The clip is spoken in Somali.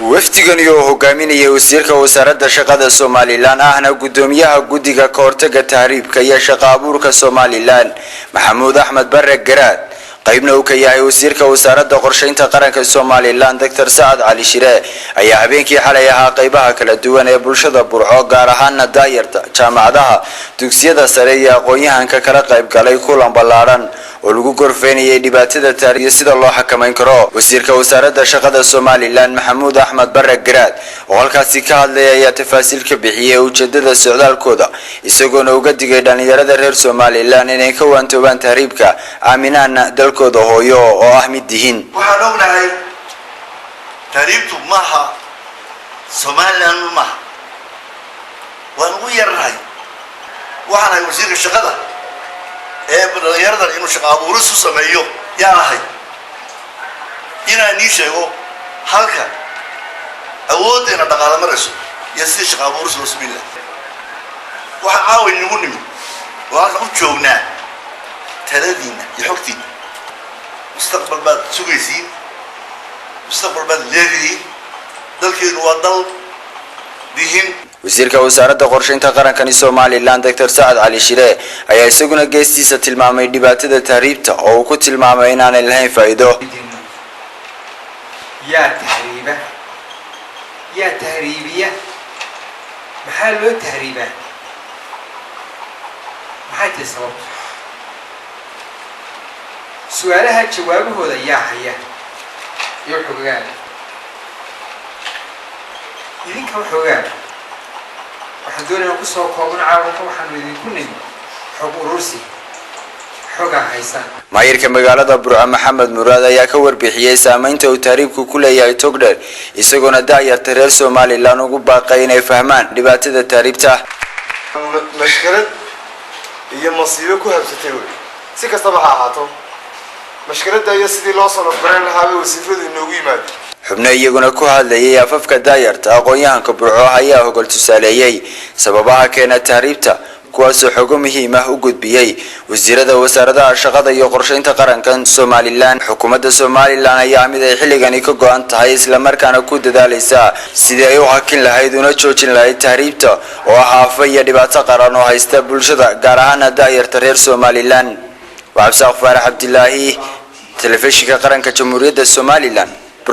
wafdigan iyo hogaaminaya wasiirka wasaaradda shaqada Soomaaliland ahna gudoomiyaha guddiga ka hortagga tahriibka iyo shaqo abuurka Soomaaliland Maxamuud Axmed Barre Garaad qaybna uu ka yahay wasiirka wasaaradda qorsheynta qaranka Soomaaliland Dr. Saad Ali Shire ayaa habeenkii xalay ahaa qaybaha kala duwan ee bulshada Burco gaar ahaan daayirta jaamacadaha dugsiyada sare iyo aqoon-yahanka kala qayb galay kulan ballaaran oo lagu gorfeynayay dhibaatada taariikh sida loo xakameyn karo wasiirka wasaaradda shaqada Soomaaliland Maxamuud Axmed Barre Garaad oo halkaasi ka hadlayay ayaa tafaasiil ka bixiyay ujeedada socdaalkooda isagoo uga digay dhalinyarada reer Soomaaliland inay ka waantoobaan tahriibka aaminaan dalkooda hooyo oo ah mid dihin waxaan ognahay tahriibtu maaha Soomaaliland maaha waan ugu yarnahay waxaan wasiirka shaqada dhalinyarada inuu shaqo abuuris u sameeyo yaan ahay inaan ii sheego halka awooddeena dhaqaale marayso iyo sidii shaqo abuuris loo sameyn lahaa waxaan caawin nagu nimid oo halka u joognaa taladiina iyo xogtiina mustaqbal baad sugaysiin mustaqbal baad leedihiin dalkeenu waa dal dihin wasiirka wasaaradda qorsheynta qaranka Soomaaliland Dr. Saad Ali Shire ayaa isaguna geestiisa tilmaamay dhibaatada tahriibta oo uu ku tilmaamay in aan lahayn faa'iido يا تهريبية محل لو تهريبة محل السبب سؤالها جوابه هذا يا حيا يحققان يدين كم حققان وحدونا نقصه وقامنا عاونكم وحنودين كلهم حق روسي maayirka magaalada Burco Maxamed Muraad ayaa ka warbixiyay saameynta uu tahriibku ku leeyahay Togdheer isagoo daayirta reer Soomaaliland ugu baaqay inay fahmaan dhibaatada tahriibta mashkalad iyo masiibo ku habsatay si kastaba ha ahaato mashkalada iyo sidii loo soo baran lahaa wasiiradu inoogu yimaado xubno iyaguna ku hadlayay afafka daayirta aqoon-yahanka Burco ayaa hogol tusaaleeyay sababaha keena tahriibta kuwaasoo xogo muhiim ah u gudbiyay wasiirada wasaaradda shaqada iyo qorsheynta qaranka Soomaaliland xukuumadda Soomaaliland ayaa mid ay xilligan ka go'an tahay isla markaana ku dadaalaysa sidii ay u hakin lahayd una joojin lahayd tahriibta oo ah iyo dhibaato qaran oo haysta bulshada gaar ahaan daayirta reer Soomaaliland وعبد الساق فارح عبد الله تلفزيون qaranka Jamhuuriyadda Soomaaliland